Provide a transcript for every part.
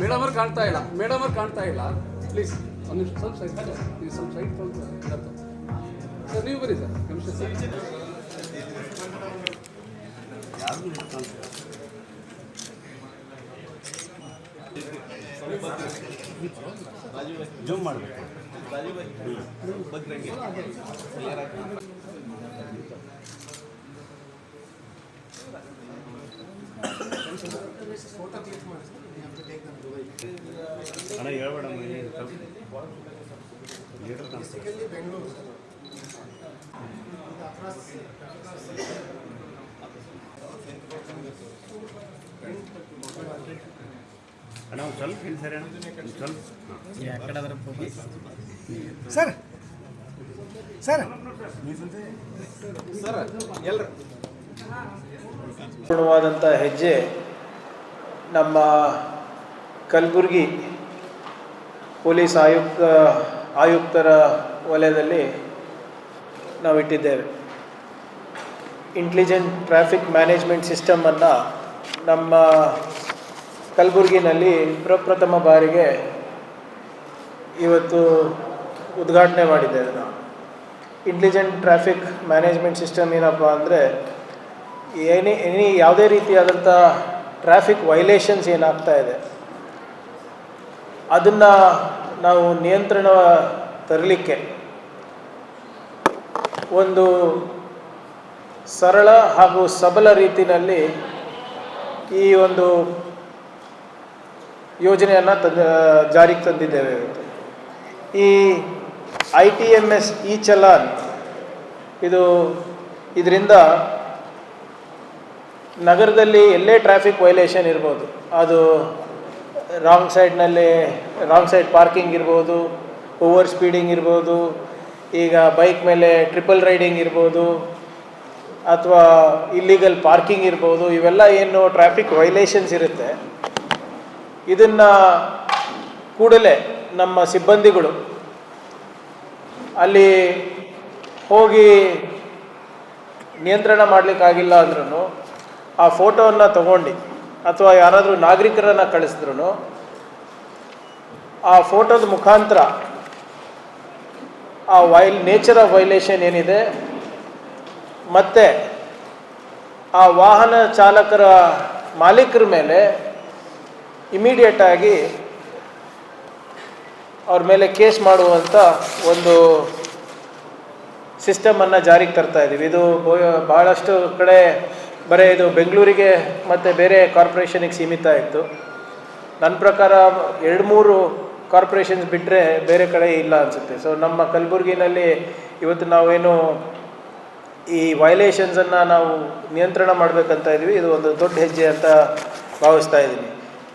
Madam ಅವ್ರು ಕಾಣ್ತಾ ಇಲ್ಲ, ಮೇಡಮ್ ಅವ್ರು ಕಾಣ್ತಾ ಇಲ್ಲ. ಪ್ಲೀಸ್ ಒಂದು ನಿಮಿಷ ಸ್ವಲ್ಪ ಸೈಡ್ ನೀವು ಸ್ವಲ್ಪ ಸೈಡ್ ಸರ್, ನೀವು ಬನ್ನಿ ಸರ್, ಕಮಿಷನ್ ಸರ್. ಜೂಮ್ ಮಾಡಬೇಕು. ಅಣ್ಣ ಹೇಳ್ಬೇಡ ಅಣ್ಣ ಒಂದು ಸ್ವಲ್ಪ ಹೇಳಿ ಸರ್, ಅಣ್ಣ ಸ್ವಲ್ಪ ಸರ್ ಸರ್ ಸರ್ ಎಲ್ಲರೂ ಪೂರ್ಣವಾದಂಥ ಹೆಜ್ಜೆ ನಮ್ಮ ಕಲಬುರಗಿ ಪೊಲೀಸ್ ಆಯುಕ್ತರ ವಲಯದಲ್ಲಿ ನಾವು ಇಟ್ಟಿದ್ದೇವೆ. ಇಂಟೆಲಿಜೆಂಟ್ ಟ್ರಾಫಿಕ್ ಮ್ಯಾನೇಜ್ಮೆಂಟ್ ಸಿಸ್ಟಮನ್ನು ನಮ್ಮ ಕಲಬುರಗಿನಲ್ಲಿ ಪ್ರಪ್ರಥಮ ಬಾರಿಗೆ ಇವತ್ತು ಉದ್ಘಾಟನೆ ಮಾಡಿದ್ದೇವೆ ನಾವು. ಇಂಟೆಲಿಜೆಂಟ್ ಟ್ರಾಫಿಕ್ ಮ್ಯಾನೇಜ್ಮೆಂಟ್ ಸಿಸ್ಟಮ್ ಏನಪ್ಪ ಅಂದರೆ ಯಾವುದೇ ರೀತಿಯಾದಂಥ ಟ್ರಾಫಿಕ್ ವೈಲೇಷನ್ಸ್ ಏನಾಗ್ತಾ ಇದೆ ಅದನ್ನು ನಾವು ನಿಯಂತ್ರಣ ತರಲಿಕ್ಕೆ ಒಂದು ಸರಳ ಹಾಗೂ ಸಬಲ ರೀತಿಯಲ್ಲಿ ಈ ಒಂದು ಯೋಜನೆಯನ್ನು ಜಾರಿಗೆ ತಂದಿದ್ದೇವೆ. ಈ ITMS ಇ ಚಲಾನ್ ಇದರಿಂದ ನಗರದಲ್ಲಿ ಎಲ್ಲೇ ಟ್ರಾಫಿಕ್ ವೈಲೇಷನ್ ಇರ್ಬೋದು, ಅದು ರಾಂಗ್ ಸೈಡ್ ಪಾರ್ಕಿಂಗ್ ಇರ್ಬೋದು, ಓವರ್ ಸ್ಪೀಡಿಂಗ್ ಇರ್ಬೋದು, ಈಗ ಬೈಕ್ ಮೇಲೆ ಟ್ರಿಪಲ್ ರೈಡಿಂಗ್ ಇರ್ಬೋದು, ಅಥವಾ ಇಲ್ಲಿಗಲ್ ಪಾರ್ಕಿಂಗ್ ಇರ್ಬೋದು, ಇವೆಲ್ಲ ಏನು ಟ್ರಾಫಿಕ್ ವೈಲೇಷನ್ಸ್ ಇರುತ್ತೆ ಇದನ್ನು ಕೂಡಲೇ ನಮ್ಮ ಸಿಬ್ಬಂದಿಗಳು ಅಲ್ಲಿ ಹೋಗಿ ನಿಯಂತ್ರಣ ಮಾಡಲಿಕ್ಕಾಗಿಲ್ಲ ಅಂದ್ರೂ ಆ ಫೋಟೋವನ್ನು ತಗೊಂಡು ಅಥವಾ ಯಾರಾದರೂ ನಾಗರಿಕರನ್ನು ಕಳಿಸಿದ್ರು ಆ ಫೋಟೋದ ಮುಖಾಂತರ ಆ ನೇಚರ್ ಆಫ್ ವೈಲೇಷನ್ ಏನಿದೆ ಮತ್ತು ಆ ವಾಹನ ಚಾಲಕರ ಮಾಲೀಕರ ಮೇಲೆ ಇಮಿಡಿಯೇಟಾಗಿ ಅವ್ರ ಮೇಲೆ ಕೇಸ್ ಮಾಡುವಂಥ ಒಂದು ಸಿಸ್ಟಮನ್ನು ಜಾರಿಗೆ ತರ್ತಾ ಇದ್ದೀವಿ. ಇದು ಭಾಳಷ್ಟು ಕಡೆ ಬರೀ ಇದು ಬೆಂಗಳೂರಿಗೆ ಮತ್ತು ಬೇರೆ ಕಾರ್ಪೊರೇಷನಿಗೆ ಸೀಮಿತ ಇತ್ತು. ನನ್ನ ಪ್ರಕಾರ 2-3 ಕಾರ್ಪೊರೇಷನ್ಸ್ ಬಿಟ್ಟರೆ ಬೇರೆ ಕಡೆ ಇಲ್ಲ ಅನಿಸುತ್ತೆ. ಸೊ ನಮ್ಮ ಕಲಬುರಗಿನಲ್ಲಿ ಇವತ್ತು ನಾವೇನು ಈ ವೈಲೇಷನ್ಸನ್ನು ನಾವು ನಿಯಂತ್ರಣ ಮಾಡಬೇಕಂತ ಇದ್ವಿ. ಇದು ಒಂದು ದೊಡ್ಡ ಹೆಜ್ಜೆ ಅಂತ ಭಾವಿಸ್ತಾ ಇದ್ದೀನಿ.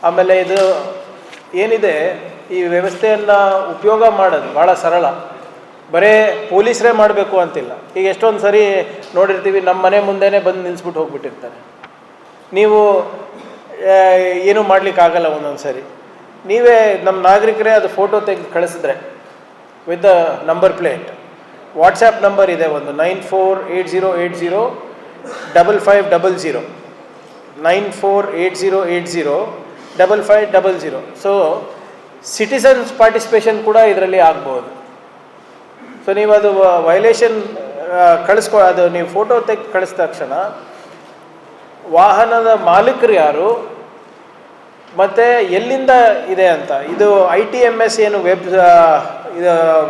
ಆಮೇಲೆ ಇದು ಏನಿದೆ ಈ ವ್ಯವಸ್ಥೆಯನ್ನು ಉಪಯೋಗ ಮಾಡೋದು ಭಾಳ ಸರಳ, ಬರೇ ಪೊಲೀಸರೇ ಮಾಡಬೇಕು ಅಂತಿಲ್ಲ. ಈಗ ಎಷ್ಟೊಂದು ಸರಿ ನೋಡಿರ್ತೀವಿ, ನಮ್ಮ ಮನೆ ಮುಂದೆನೇ ಬಂದು ನಿಲ್ಲಿಸ್ಬಿಟ್ಟು ಹೋಗ್ಬಿಟ್ಟಿರ್ತಾರೆ. ನೀವು ಏನೂ ಮಾಡಲಿಕ್ಕಾಗಲ್ಲ. ಒಂದೊಂದು ಸರಿ ನೀವೇ ನಮ್ಮ ನಾಗರಿಕರೇ ಅದು ಫೋಟೋ ತೆಗೆದು ಕಳಿಸಿದ್ರೆ with the number plate, WhatsApp number ಇದೆ ಒಂದು 9480805500 9480805500. ಸೊ ಸಿಟಿಸನ್ಸ್ ಪಾರ್ಟಿಸಿಪೇಷನ್ ಕೂಡ ಇದರಲ್ಲಿ ಆಗ್ಬೋದು. ಸೊ ನೀವು ಅದು ವೈಲೇಷನ್ ಅದು ನೀವು ಫೋಟೋ ತೆಗೆದು ಕಳಿಸಿದ ತಕ್ಷಣ ವಾಹನದ ಮಾಲೀಕರು ಯಾರು ಮತ್ತು ಎಲ್ಲಿಂದ ಇದೆ ಅಂತ, ಇದು ITMS ಏನು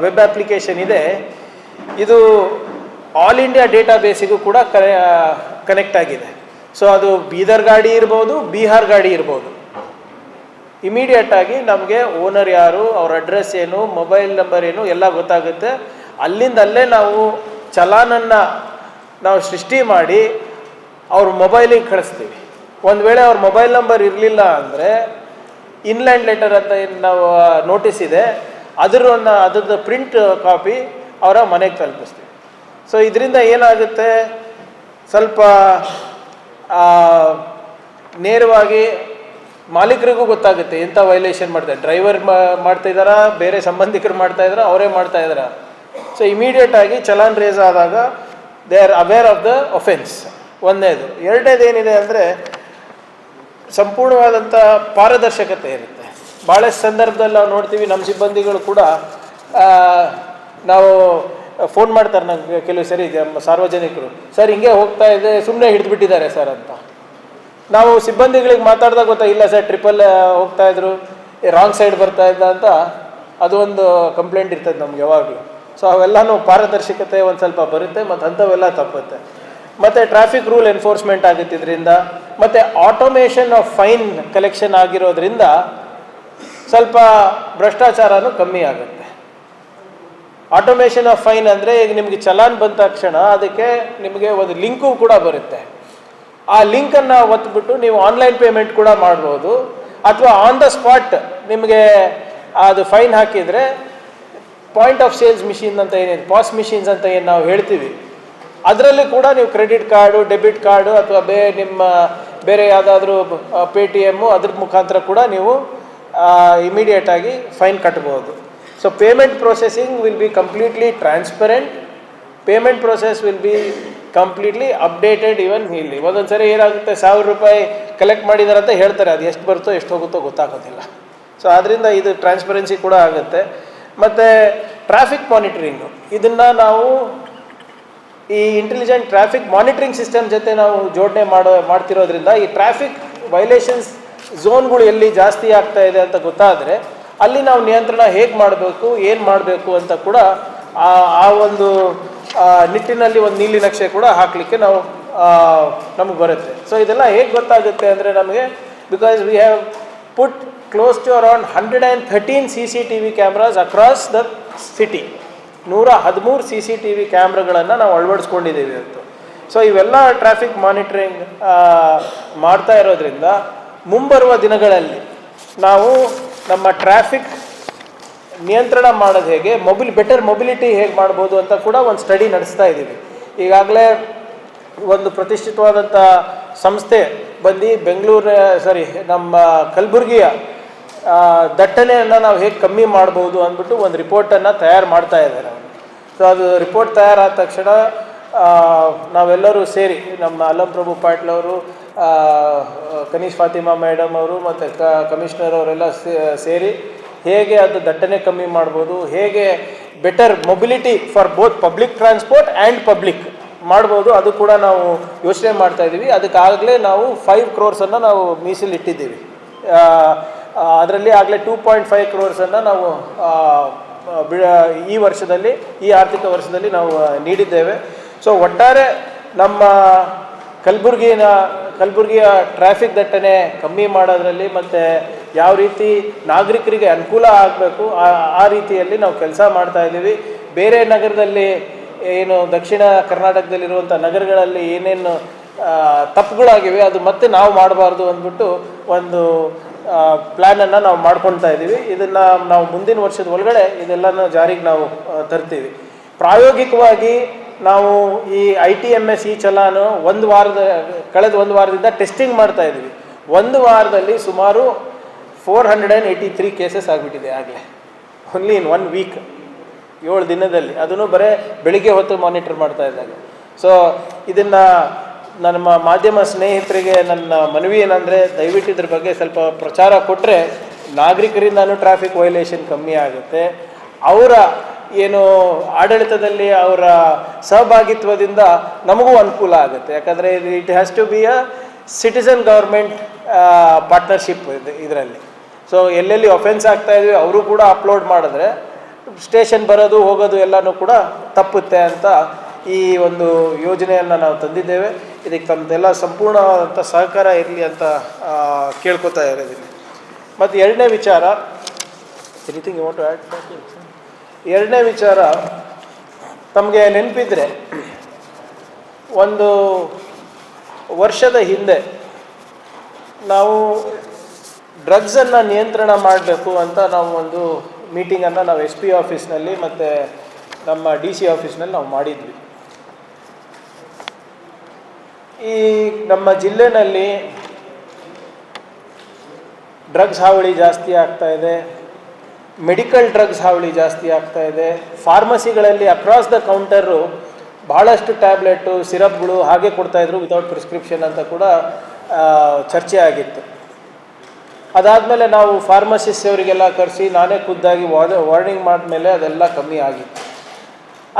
ವೆಬ್ ಅಪ್ಲಿಕೇಶನ್ ಇದೆ, ಇದು ಆಲ್ ಇಂಡಿಯಾ ಡೇಟಾಬೇಸಿಗೂ ಕೂಡ ಕನೆಕ್ಟ್ ಆಗಿದೆ. ಸೊ ಅದು ಬೀದರ್ ಗಾಡಿ ಇರ್ಬೋದು, ಬಿಹಾರ್ ಗಾಡಿ ಇರ್ಬೋದು, ಇಮಿಡಿಯೇಟಾಗಿ ನಮಗೆ ಓನರ್ ಯಾರು, ಅವ್ರ ಅಡ್ರೆಸ್ ಏನು, ಮೊಬೈಲ್ ನಂಬರ್ ಏನು ಎಲ್ಲ ಗೊತ್ತಾಗುತ್ತೆ. ಅಲ್ಲೇ ನಾವು ಚಲಾನನ್ನು ನಾವು ಸೃಷ್ಟಿ ಮಾಡಿ ಅವ್ರ ಮೊಬೈಲಿಗೆ ಕಳಿಸ್ತೀವಿ. ಒಂದು ವೇಳೆ ಅವ್ರ ಮೊಬೈಲ್ ನಂಬರ್ ಇರಲಿಲ್ಲ ಅಂದರೆ ಇನ್ಲ್ಯಾಂಡ್ ಲೆಟರ್ ಅಂತ ಏನು ನಾವು ನೋಟಿಸ್ ಇದೆ ಅದರದ್ದು ಪ್ರಿಂಟ್ ಕಾಪಿ ಅವರ ಮನೆಗೆ ತಲುಪಿಸ್ತೀವಿ. ಸೊ ಇದರಿಂದ ಏನಾಗುತ್ತೆ, ಸ್ವಲ್ಪ ನೇರವಾಗಿ ಮಾಲೀಕರಿಗೂ ಗೊತ್ತಾಗುತ್ತೆ ಎಂಥ ವೈಲೇಷನ್ ಮಾಡ್ತಾರೆ. ಡ್ರೈವರ್ ಮಾಡ್ತಾ ಇದ್ದಾರಾ, ಬೇರೆ ಸಂಬಂಧಿಕರು ಮಾಡ್ತಾ ಇದ್ದಾರಾ, ಅವರೇ ಮಾಡ್ತಾ ಇದ್ದಾರಾ. ಸೊ ಇಮಿಡಿಯೇಟಾಗಿ ಚಲಾನ್ ರೇಸ್ ಆದಾಗ they are aware of the offence. ಒಂದನೇದು. ಎರಡನೇದು ಏನಿದೆ ಅಂದರೆ ಸಂಪೂರ್ಣವಾದಂಥ ಪಾರದರ್ಶಕತೆ ಇರುತ್ತೆ. ಭಾಳಷ್ಟು ಸಂದರ್ಭದಲ್ಲಿ ನಾವು ನೋಡ್ತೀವಿ, ನಮ್ಮ ಸಿಬ್ಬಂದಿಗಳು ಕೂಡ ನಾವು ಫೋನ್ ಮಾಡ್ತಾರೆ ನಂಗೆ ಕೆಲವು ಸರಿ ನಮ್ಮ ಸಾರ್ವಜನಿಕರು, ಸರ್ ಹಿಂಗೆ ಹೋಗ್ತಾ ಇದೆ, ಸುಮ್ಮನೆ ಹಿಡಿದುಬಿಟ್ಟಿದ್ದಾರೆ ಸರ್ ಅಂತ. ನಾವು ಸಿಬ್ಬಂದಿಗಳಿಗೆ ಮಾತಾಡಿದಾಗ ಗೊತ್ತಾ, ಇಲ್ಲ ಸರ್ ಟ್ರಿಪಲ್ ಹೋಗ್ತಾ ಇದ್ರು, ರಾಂಗ್ ಸೈಡ್ ಬರ್ತಾ ಇದ್ದ ಅಂತ ಅದು ಒಂದು ಕಂಪ್ಲೇಂಟ್ ಇರ್ತದೆ ನಮ್ಗೆ ಯಾವಾಗಲೂ. ಸೊ ಅವೆಲ್ಲನೂ ಪಾರದರ್ಶಕತೆ ಒಂದು ಸ್ವಲ್ಪ ಬರುತ್ತೆ ಮತ್ತು ಅಂಥವೆಲ್ಲ ತಪ್ಪುತ್ತೆ. ಮತ್ತು ಟ್ರಾಫಿಕ್ ರೂಲ್ ಎನ್ಫೋರ್ಸ್ಮೆಂಟ್ ಆಗುತ್ತೆ ಇದರಿಂದ. ಮತ್ತು ಆಟೋಮೇಷನ್ ಆಫ್ ಫೈನ್ ಕಲೆಕ್ಷನ್ ಆಗಿರೋದ್ರಿಂದ ಸ್ವಲ್ಪ ಭ್ರಷ್ಟಾಚಾರನೂ ಕಮ್ಮಿ ಆಗುತ್ತೆ. ಆಟೋಮೇಷನ್ ಆಫ್ ಫೈನ್ ಅಂದರೆ ಈಗ ನಿಮಗೆ ಚಲಾನ್ ಬಂದ ತಕ್ಷಣ ಅದಕ್ಕೆ ನಿಮಗೆ ಒಂದು ಲಿಂಕು ಕೂಡ ಬರುತ್ತೆ. ಆ ಲಿಂಕನ್ನು ಒತ್ಬಿಟ್ಟು ನೀವು ಆನ್ಲೈನ್ ಪೇಮೆಂಟ್ ಕೂಡ ಮಾಡ್ಬೋದು, ಅಥವಾ ಆನ್ ದ ಸ್ಪಾಟ್ ನಿಮಗೆ ಅದು ಫೈನ್ ಹಾಕಿದರೆ ಪಾಯಿಂಟ್ ಆಫ್ ಸೇಲ್ಸ್ ಮಿಷಿನ್ ಅಂತ ಏನಿದೆ, ಪಾಸ್ ಮಿಷಿನ್ಸ್ ಅಂತ ಏನು ನಾವು ಹೇಳ್ತೀವಿ, ಅದರಲ್ಲಿ ಕೂಡ ನೀವು ಕ್ರೆಡಿಟ್ ಕಾರ್ಡು, ಡೆಬಿಟ್ ಕಾರ್ಡು ಅಥವಾ ನಿಮ್ಮ ಬೇರೆ ಯಾವುದಾದ್ರೂ ಪೇಟಿಎಮ್ಮು ಅದ್ರ ಮುಖಾಂತರ ಕೂಡ ನೀವು ಇಮಿಡಿಯೇಟಾಗಿ ಫೈನ್ ಕಟ್ಬೋದು. So payment processing will be completely transparent. Payment process will be completely updated. Even ಇಲ್ಲಿ ಒಂದೊಂದು ಸರಿ ಏನಾಗುತ್ತೆ, 1000 ರೂಪಾಯಿ ಕಲೆಕ್ಟ್ ಮಾಡಿದಾರೆ ಅಂತ ಹೇಳ್ತಾರೆ, ಅದು ಎಷ್ಟು ಬರುತ್ತೋ ಎಷ್ಟು ಹೋಗುತ್ತೋ ಗೊತ್ತಾಗೋದಿಲ್ಲ. ಸೊ ಆದ್ದರಿಂದ ಇದು ಟ್ರಾನ್ಸ್ಪರೆನ್ಸಿ ಕೂಡ ಆಗುತ್ತೆ. ಮತ್ತು ಟ್ರಾಫಿಕ್ ಮಾನಿಟರಿಂಗು, ಇದನ್ನು ನಾವು ಈ ಇಂಟೆಲಿಜೆಂಟ್ ಟ್ರಾಫಿಕ್ ಮಾನಿಟರಿಂಗ್ ಸಿಸ್ಟಮ್ ಜೊತೆ ನಾವು ಜೋಡಣೆ ಮಾಡ್ತಿರೋದ್ರಿಂದ ಈ ಟ್ರಾಫಿಕ್ ವೈಲೇಷನ್ಸ್ ಝೋನ್ಗಳು ಎಲ್ಲಿ ಜಾಸ್ತಿ ಆಗ್ತಾ ಇದೆ ಅಂತ ಗೊತ್ತಾದರೆ ಅಲ್ಲಿ ನಾವು ನಿಯಂತ್ರಣ ಹೇಗೆ ಮಾಡಬೇಕು, ಏನು ಮಾಡಬೇಕು ಅಂತ ಕೂಡ ಆ ಒಂದು ನಿಟ್ಟಿನಲ್ಲಿ ಒಂದು ನೀಲಿ ನಕ್ಷೆ ಕೂಡ ಹಾಕಲಿಕ್ಕೆ ನಮಗೆ ಬರುತ್ತೆ. ಸೊ ಇದೆಲ್ಲ ಹೇಗೆ ಗೊತ್ತಾಗುತ್ತೆ ಅಂದರೆ ನಮಗೆ, because we have put close to around 113 CCTV cameras across the city. 113 CCTV ಕ್ಯಾಮ್ರಾಗಳನ್ನು ನಾವು ಅಳವಡಿಸ್ಕೊಂಡಿದ್ದೀವಿ ಇವತ್ತು. ಸೊ ಇವೆಲ್ಲ ಟ್ರಾಫಿಕ್ ಮಾನಿಟರಿಂಗ್ ಮಾಡ್ತಾ ಇರೋದ್ರಿಂದ ಮುಂಬರುವ ದಿನಗಳಲ್ಲಿ ನಾವು ನಮ್ಮ ಟ್ರಾಫಿಕ್ ನಿಯಂತ್ರಣ ಮಾಡೋದು ಹೇಗೆ, ಬೆಟರ್ ಮೊಬಿಲಿಟಿ ಹೇಗೆ ಮಾಡ್ಬೋದು ಅಂತ ಕೂಡ ಒಂದು ಸ್ಟಡಿ ನಡೆಸ್ತಾ ಇದ್ದೀವಿ. ಈಗಾಗಲೇ ಒಂದು ಪ್ರತಿಷ್ಠಿತವಾದಂಥ ಸಂಸ್ಥೆ ಬಂದು ನಮ್ಮ ಕಲಬುರಗಿಯ ದಟ್ಟಣೆಯನ್ನು ನಾವು ಹೇಗೆ ಕಮ್ಮಿ ಮಾಡ್ಬೋದು ಅಂದ್ಬಿಟ್ಟು ಒಂದು ರಿಪೋರ್ಟನ್ನು ತಯಾರು ಮಾಡ್ತಾ ಇದ್ದಾರೆ. ಸೊ ಅದು ರಿಪೋರ್ಟ್ ತಯಾರಾದ ತಕ್ಷಣ ನಾವೆಲ್ಲರೂ ಸೇರಿ, ನಮ್ಮ ಅಲ್ಲಂ ಪ್ರಭು ಪಾಟೀಲ್ ಅವರು, ಕನೀಶ್ ಫಾತಿಮಾ ಮೇಡಮ್ ಅವರು ಮತ್ತು ಕಮಿಷನರ್ ಅವರೆಲ್ಲ ಸೇರಿ ಹೇಗೆ ಅದು ದಟ್ಟಣೆ ಕಮ್ಮಿ ಮಾಡ್ಬೋದು, ಹೇಗೆ better mobility for both public transport and public ಮಾಡ್ಬೋದು, ಅದು ಕೂಡ ನಾವು ಯೋಚನೆ ಮಾಡ್ತಾಯಿದ್ದೀವಿ. ಅದಕ್ಕಾಗಲೇ ನಾವು 5 crores ನಾವು ಮೀಸಲಿಟ್ಟಿದ್ದೀವಿ. ಅದರಲ್ಲಿ ಆಗಲೇ 2.5 crores ನಾವು ಈ ವರ್ಷದಲ್ಲಿ, ಈ ಆರ್ಥಿಕ ವರ್ಷದಲ್ಲಿ ನಾವು ನೀಡಿದ್ದೇವೆ. ಸೊ ಒಟ್ಟಾರೆ ನಮ್ಮ ಕಲಬುರಗಿಯ ಟ್ರಾಫಿಕ್ ದಟ್ಟಣೆ ಕಮ್ಮಿ ಮಾಡೋದ್ರಲ್ಲಿ ಮತ್ತು ಯಾವ ರೀತಿ ನಾಗರಿಕರಿಗೆ ಅನುಕೂಲ ಆಗಬೇಕು ಆ ರೀತಿಯಲ್ಲಿ ನಾವು ಕೆಲಸ ಮಾಡ್ತಾಯಿದ್ದೀವಿ. ಬೇರೆ ನಗರದಲ್ಲಿ ಏನು ದಕ್ಷಿಣ ಕರ್ನಾಟಕದಲ್ಲಿರುವಂಥ ನಗರಗಳಲ್ಲಿ ಏನೇನು ತಪ್ಪುಗಳಾಗಿವೆ ಅದು ಮತ್ತೆ ನಾವು ಮಾಡಬಾರ್ದು ಅಂದ್ಬಿಟ್ಟು ಒಂದು ಪ್ಲ್ಯಾನನ್ನು ನಾವು ಮಾಡ್ಕೊಳ್ತಾ ಇದ್ದೀವಿ. ಇದನ್ನು ನಾವು ಮುಂದಿನ ವರ್ಷದ ಒಳಗಡೆ ಇದೆಲ್ಲನೂ ಜಾರಿಗೆ ನಾವು ತರ್ತೀವಿ. ಪ್ರಾಯೋಗಿಕವಾಗಿ ನಾವು ಈ ITMS ಈ ಚಲಾನು ಕಳೆದ ಒಂದು ವಾರದಿಂದ ಟೆಸ್ಟಿಂಗ್ ಮಾಡ್ತಾ ಇದ್ದೀವಿ. ಒಂದು ವಾರದಲ್ಲಿ ಸುಮಾರು 483 ಕೇಸಸ್ ಆಗಿಬಿಟ್ಟಿದೆ ಆಗಲೇ, ಓನ್ಲಿ ಇನ್ 1 ವೀಕ್, 7 ದಿನದಲ್ಲಿ, ಅದನ್ನು ಬರೀ ಬೆಳಿಗ್ಗೆ ಹೊತ್ತು ಮಾನಿಟರ್ ಮಾಡ್ತಾ ಇದ್ದಾಗ. ಸೊ ಇದನ್ನು ನಮ್ಮ ಮಾಧ್ಯಮ ಸ್ನೇಹಿತರಿಗೆ ನನ್ನ ಮನವಿ ಏನಂದರೆ, ದಯವಿಟ್ಟು ಇದ್ರ ಬಗ್ಗೆ ಸ್ವಲ್ಪ ಪ್ರಚಾರ ಕೊಟ್ಟರೆ ನಾಗರಿಕರಿಂದನೂ ಟ್ರಾಫಿಕ್ ವೈಲೇಷನ್ ಕಮ್ಮಿ ಆಗುತ್ತೆ. ಅವರ ಏನು ಆಡಳಿತದಲ್ಲಿ ಅವರ ಸಹಭಾಗಿತ್ವದಿಂದ ನಮಗೂ ಅನುಕೂಲ ಆಗುತ್ತೆ. ಯಾಕಂದರೆ it has to be a citizen government partnership ಇದರಲ್ಲಿ. ಸೊ ಎಲ್ಲೆಲ್ಲಿ ಒಫೆನ್ಸ್ ಆಗ್ತಾಯಿದ್ವಿ ಅವರು ಕೂಡ ಅಪ್ಲೋಡ್ ಮಾಡಿದ್ರೆ ಸ್ಟೇಷನ್ ಬರೋದು ಹೋಗೋದು ಎಲ್ಲನೂ ಕೂಡ ತಪ್ಪುತ್ತೆ ಅಂತ ಈ ಒಂದು ಯೋಜನೆಯನ್ನು ನಾವು ತಂದಿದ್ದೇವೆ. ಇದಕ್ಕೆ ತಮ್ಮದೆಲ್ಲ ಸಂಪೂರ್ಣವಾದಂಥ ಸಹಕಾರ ಇರಲಿ ಅಂತ ಕೇಳ್ಕೊತಾ ಇರೋದಿಲ್ಲ. ಮತ್ತು ಎರಡನೇ ವಿಚಾರ, anything you want to add? ಎರಡನೇ ವಿಚಾರ, ತಮಗೆ ನೆನಪಿದ್ರೆ ಒಂದು ವರ್ಷದ ಹಿಂದೆ ನಾವು ಡ್ರಗ್ಸನ್ನು ನಿಯಂತ್ರಣ ಮಾಡಬೇಕು ಅಂತ ನಾವು ಒಂದು ಮೀಟಿಂಗನ್ನು ನಾವು SP ಆಫೀಸ್ನಲ್ಲಿ ಮತ್ತು ನಮ್ಮ DC ಆಫೀಸ್ನಲ್ಲಿ ನಾವು ಮಾಡಿದ್ವಿ. ಈ ನಮ್ಮ ಜಿಲ್ಲೆಯಲ್ಲಿ ಡ್ರಗ್ಸ್ ಹಾವಳಿ ಜಾಸ್ತಿ ಆಗ್ತಾ ಇದೆ, ಮೆಡಿಕಲ್ ಡ್ರಗ್ಸ್ ಹಾವಳಿ ಜಾಸ್ತಿ ಆಗ್ತಾ ಇದೆ. ಫಾರ್ಮಸಿಗಳಲ್ಲಿ ಅಕ್ರಾಸ್ ದ ಕೌಂಟರು ಭಾಳಷ್ಟು ಟ್ಯಾಬ್ಲೆಟು ಸಿರಪ್ಗಳು ಹಾಗೆ ಕೊಡ್ತಾಯಿದ್ರು ವಿತೌಟ್ ಪ್ರಿಸ್ಕ್ರಿಪ್ಷನ್ ಅಂತ ಕೂಡ ಚರ್ಚೆ ಆಗಿತ್ತು. ಅದಾದಮೇಲೆ ನಾವು ಫಾರ್ಮಸಿಸ್ಟ್ ಅವರಿಗೆಲ್ಲ ಕರೆಸಿ ನಾನೇ ಖುದ್ದಾಗಿ ವಾರ್ನಿಂಗ್ ಮಾಡಿದ್ಮೇಲೆ ಅದೆಲ್ಲ ಕಮ್ಮಿ ಆಗಿತ್ತು.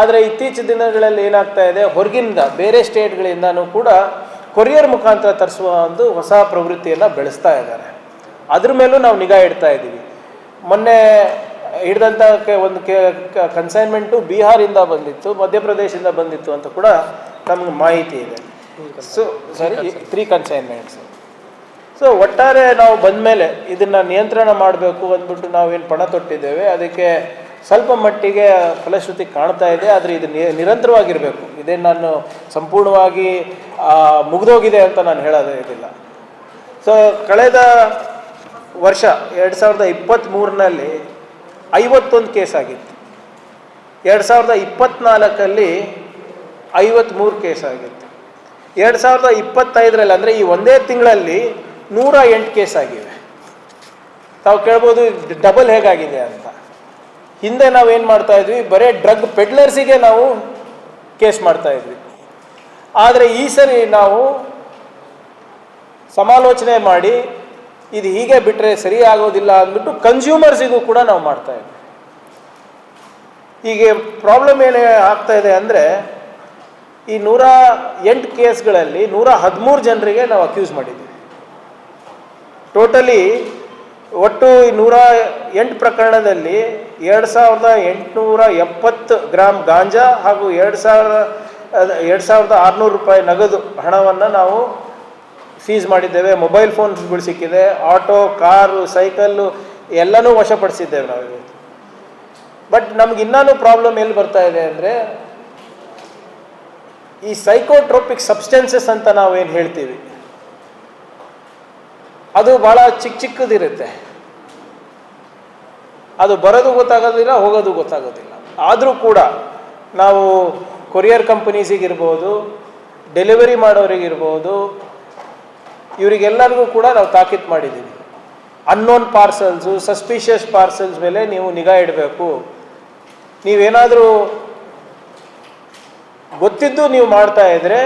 ಆದರೆ ಇತ್ತೀಚಿನ ದಿನಗಳಲ್ಲಿ ಏನಾಗ್ತಾ ಇದೆ, ಹೊರಗಿಂದ ಬೇರೆ ಸ್ಟೇಟ್ಗಳಿಂದನೂ ಕೂಡ ಕೊರಿಯರ್ ಮುಖಾಂತರ ತರಿಸುವ ಒಂದು ಹೊಸ ಪ್ರವೃತ್ತಿಯನ್ನು ಬೆಳೆಸ್ತಾ ಇದ್ದಾರೆ. ಅದ್ರ ಮೇಲೂ ನಾವು ನಿಗಾ ಇಡ್ತಾ ಇದ್ದೀವಿ. ಮೊನ್ನೆ ಹಿಡಿದಂಥ ಒಂದು ಕನ್ಸೈನ್ಮೆಂಟು ಬಿಹಾರಿಂದ ಬಂದಿತ್ತು, ಮಧ್ಯಪ್ರದೇಶದಿಂದ ಬಂದಿತ್ತು ಅಂತ ಕೂಡ ನಮ್ಗೆ ಮಾಹಿತಿ ಇದೆ. ಸೊ ಸರಿ 3 ಕನ್ಸೈನ್ಮೆಂಟ್ಸ್. ಸೊ ಒಟ್ಟಾರೆ ನಾವು ಬಂದ ಮೇಲೆ ಇದನ್ನು ನಿಯಂತ್ರಣ ಮಾಡಬೇಕು ಅಂದ್ಬಿಟ್ಟು ನಾವೇನು ಪಣ ತೊಟ್ಟಿದ್ದೇವೆ, ಅದಕ್ಕೆ ಸ್ವಲ್ಪ ಮಟ್ಟಿಗೆ ಫಲಶ್ರುತಿ ಕಾಣ್ತಾ ಇದೆ. ಆದರೆ ಇದು ನಿರಂತರವಾಗಿರಬೇಕು. ಇದೇನು ನಾನು ಸಂಪೂರ್ಣವಾಗಿ ಮುಗಿದೋಗಿದೆ ಅಂತ ನಾನು ಹೇಳೋದೇ ಇದಿಲ್ಲ. ಸೊ ಕಳೆದ ವರ್ಷ 2023ರಲ್ಲಿ 51 ಕೇಸ್ ಆಗಿತ್ತು. 2024ಅಲ್ಲಿ 53 ಕೇಸ್ ಆಗಿತ್ತು. 2025ರಲ್ಲಿ ಅಂದರೆ ಈ ಒಂದೇ ತಿಂಗಳಲ್ಲಿ 108 ಕೇಸ್ ಆಗಿವೆ. ತಾವು ಕೇಳ್ಬೋದು ಡಬಲ್ ಹೇಗಾಗಿದೆ ಅಂತ. ಹಿಂದೆ ನಾವೇನು ಮಾಡ್ತಾ ಇದ್ವಿ, ಬರೀ ಡ್ರಗ್ ಪೆಡ್ಲರ್ಸಿಗೆ ನಾವು ಕೇಸ್ ಮಾಡ್ತಾ ಇದ್ವಿ. ಆದರೆ ಈ ಸರಿ ನಾವು ಸಮಾಲೋಚನೆ ಮಾಡಿ ಇದು ಹೀಗೆ ಬಿಟ್ಟರೆ ಸರಿ ಆಗೋದಿಲ್ಲ ಅಂದ್ಬಿಟ್ಟು ಕನ್ಸ್ಯೂಮರ್ಸಿಗೂ ಕೂಡ ನಾವು ಮಾಡ್ತಾ ಇದ್ವಿ. ಹೀಗೆ ಪ್ರಾಬ್ಲಮ್ ಏನೇ ಆಗ್ತಾ ಇದೆ ಅಂದರೆ, ಈ 108 ಕೇಸ್ಗಳಲ್ಲಿ 113 ಜನರಿಗೆ ನಾವು ಅಕ್ಯೂಸ್ ಮಾಡಿದ್ದೀವಿ. ಟೋಟಲಿ ಒಟ್ಟು 108 ಪ್ರಕರಣದಲ್ಲಿ 2870 ಗ್ರಾಮ್ ಗಾಂಜಾ ಹಾಗೂ 2600 ರೂಪಾಯಿ ನಗದು ಹಣವನ್ನು ನಾವು ಸೀಸ್ ಮಾಡಿದ್ದೇವೆ. ಮೊಬೈಲ್ ಫೋನ್ಸ್ಗಳು ಸಿಕ್ಕಿದೆ, ಆಟೋ, ಕಾರು, ಸೈಕಲ್ಲು ಎಲ್ಲನೂ ವಶಪಡಿಸಿದ್ದೇವೆ ನಾವು ಇವತ್ತು. ಬಟ್ ನಮ್ಗೆ ಇನ್ನೂ ಪ್ರಾಬ್ಲಮ್ ಎಲ್ಲಿ ಬರ್ತಾ ಇದೆ ಅಂದರೆ, ಈ ಸೈಕೋಟ್ರೋಪಿಕ್ ಸಬ್ಸ್ಟೆನ್ಸಸ್ ಅಂತ ನಾವೇನು ಹೇಳ್ತೀವಿ, ಅದು ಭಾಳ ಚಿಕ್ಕದಿರುತ್ತೆ. ಅದು ಬರೋದು ಗೊತ್ತಾಗೋದಿಲ್ಲ, ಹೋಗೋದು ಗೊತ್ತಾಗೋದಿಲ್ಲ. ಆದರೂ ಕೂಡ ನಾವು ಕೊರಿಯರ್ ಕಂಪನೀಸಿಗಿರ್ಬೋದು, ಡೆಲಿವರಿ ಮಾಡೋರಿಗಿರ್ಬೋದು, ಇವರಿಗೆಲ್ಲರಿಗೂ ಕೂಡ ನಾವು ತಾಕೀತು ಮಾಡಿದ್ದೀವಿ. ಅನ್ನೋನ್ ಪಾರ್ಸಲ್ಸು, ಸಸ್ಪಿಷಿಯಸ್ ಪಾರ್ಸಲ್ಸ್ ಮೇಲೆ ನೀವು ನಿಗಾ ಇಡಬೇಕು. ನೀವೇನಾದರೂ ಗೊತ್ತಿದ್ದು ನೀವು ಮಾಡ್ತಾ ಇದ್ದರೆ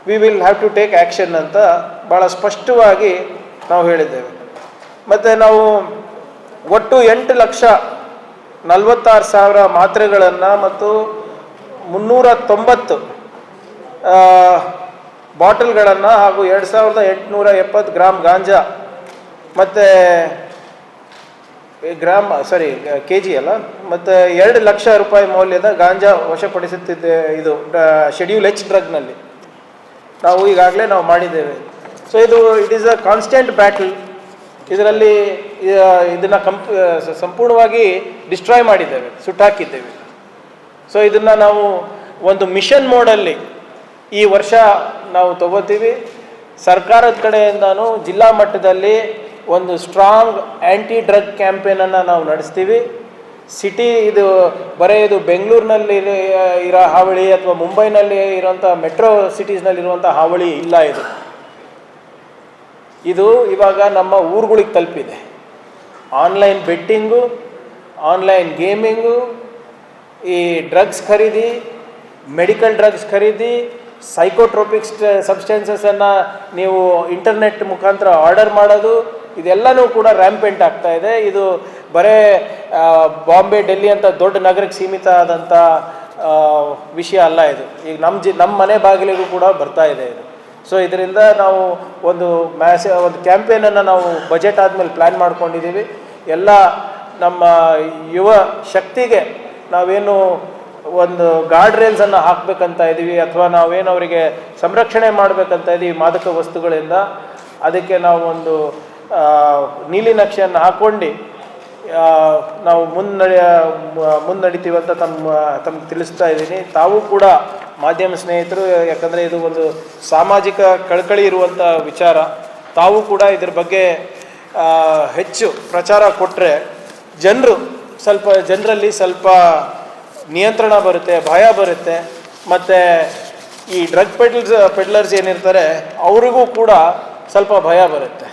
we will have to take action ಅಂತ ಭಾಳ ಸ್ಪಷ್ಟವಾಗಿ ನಾವು ಹೇಳಿದ್ದೇವೆ. ಮತ್ತು ನಾವು ಒಟ್ಟು 8,46,000 ಮಾತ್ರೆಗಳನ್ನು ಮತ್ತು 390 ಬಾಟಲ್ಗಳನ್ನು ಹಾಗೂ 2870 ಗ್ರಾಮ್ ಗಾಂಜಾ ಮತ್ತು ಕೆ ಜಿ ಅಲ್ಲ, ಮತ್ತು 2 ಲಕ್ಷ ರೂಪಾಯಿ ಮೌಲ್ಯದ ಗಾಂಜಾ ವಶಪಡಿಸುತ್ತಿದ್ದೆ. ಇದು ಶೆಡ್ಯೂಲ್ H ಡ್ರಗ್ನಲ್ಲಿ ನಾವು ಈಗಾಗಲೇ ನಾವು ಮಾಡಿದ್ದೇವೆ. So it is a constant battle. ಇದರಲ್ಲಿ ಇದನ್ನು ಸಂಪೂರ್ಣವಾಗಿ ಡಿಸ್ಟ್ರಾಯ್ ಮಾಡಿದ್ದೇವೆ, ಸುಟ್ಟಾಕಿದ್ದೇವೆ. ಸೊ ಇದನ್ನು ನಾವು ಒಂದು ಮಿಷನ್ ಮೋಡಲ್ಲಿ ಈ ವರ್ಷ ನಾವು ತಗೋತೀವಿ. ಸರ್ಕಾರದ ಕಡೆಯಿಂದನೂ ಜಿಲ್ಲಾ ಮಟ್ಟದಲ್ಲಿ ಒಂದು ಸ್ಟ್ರಾಂಗ್ ಆ್ಯಂಟಿ ಡ್ರಗ್ ಕ್ಯಾಂಪೇನನ್ನು ನಾವು ನಡೆಸ್ತೀವಿ. ಇದು ಬೆಂಗಳೂರಿನಲ್ಲಿ ಇರೋ ಹಾವಳಿ ಅಥವಾ ಮುಂಬೈನಲ್ಲಿ ಇರೋಂಥ ಮೆಟ್ರೋ ಸಿಟೀಸ್ನಲ್ಲಿರುವಂಥ ಹಾವಳಿ ಇಲ್ಲ. ಇದು ಇವಾಗ ನಮ್ಮ ಊರುಗಳಿಗೆ ತಲುಪಿದೆ. ಆನ್ಲೈನ್ ಬೆಟ್ಟಿಂಗು, ಆನ್ಲೈನ್ ಗೇಮಿಂಗು, ಈ ಡ್ರಗ್ಸ್ ಖರೀದಿ, ಮೆಡಿಕಲ್ ಡ್ರಗ್ಸ್ ಖರೀದಿ, ಸೈಕೋಟ್ರೋಪಿಕ್ ಸಬ್ಸ್ಟೆನ್ಸಸನ್ನು ನೀವು ಇಂಟರ್ನೆಟ್ ಮುಖಾಂತರ ಆರ್ಡರ್ ಮಾಡೋದು, ಇದೆಲ್ಲನೂ ಕೂಡ ರ್ಯಾಂಪೆಂಟ್ ಆಗ್ತಾ ಇದೆ. ಇದು ಬರೇ ಬಾಂಬೆ, ಡೆಲ್ಲಿ ಅಂತ ದೊಡ್ಡ ನಗರಕ್ಕೆ ಸೀಮಿತ ಆದಂಥ ವಿಷಯ ಅಲ್ಲ. ಇದು ಈಗ ನಮ್ಮ ಮನೆ ಬಾಗಿಲಿಗೂ ಕೂಡ ಬರ್ತಾ ಇದೆ ಇದು. ಸೊ ಇದರಿಂದ ನಾವು ಒಂದು ಕ್ಯಾಂಪೇನನ್ನು ನಾವು ಬಜೆಟ್ ಆದಮೇಲೆ ಪ್ಲ್ಯಾನ್ ಮಾಡ್ಕೊಂಡಿದ್ದೀವಿ. ಎಲ್ಲ ನಮ್ಮ ಯುವ ಶಕ್ತಿಗೆ ನಾವೇನು ಒಂದು ಗಾರ್ಡ್ ರೇಲ್ಸನ್ನು ಹಾಕಬೇಕಂತ ಇದ್ದೀವಿ, ಅಥವಾ ನಾವೇನು ಅವರಿಗೆ ಸಂರಕ್ಷಣೆ ಮಾಡಬೇಕಂತ ಇದ್ದೀವಿ ಮಾದಕ ವಸ್ತುಗಳಿಂದ. ಅದಕ್ಕೆ ನಾವು ಒಂದು ನೀಲಿನಕ್ಷೆಯನ್ನು ಹಾಕ್ಕೊಂಡು ನಾವು ಮುನ್ನಡಿತೀವಂತ ತಮ್ಗೆ ತಿಳಿಸ್ತಾ ಇದ್ದೀನಿ. ತಾವು ಕೂಡ ಮಾಧ್ಯಮ ಸ್ನೇಹಿತರು, ಯಾಕಂದರೆ ಇದು ಒಂದು ಸಾಮಾಜಿಕ ಕಳಕಳಿ ಇರುವಂಥ ವಿಚಾರ. ತಾವು ಕೂಡ ಇದ್ರ ಬಗ್ಗೆ ಹೆಚ್ಚು ಪ್ರಚಾರ ಕೊಟ್ಟರೆ ಜನರಲ್ಲಿ ಸ್ವಲ್ಪ ನಿಯಂತ್ರಣ ಬರುತ್ತೆ, ಭಯ ಬರುತ್ತೆ. ಮತ್ತು ಈ ಡ್ರಗ್ ಪೆಡ್ಲರ್ಸ್ ಏನಿರ್ತಾರೆ ಅವರಿಗೂ ಕೂಡ ಸ್ವಲ್ಪ ಭಯ ಬರುತ್ತೆ.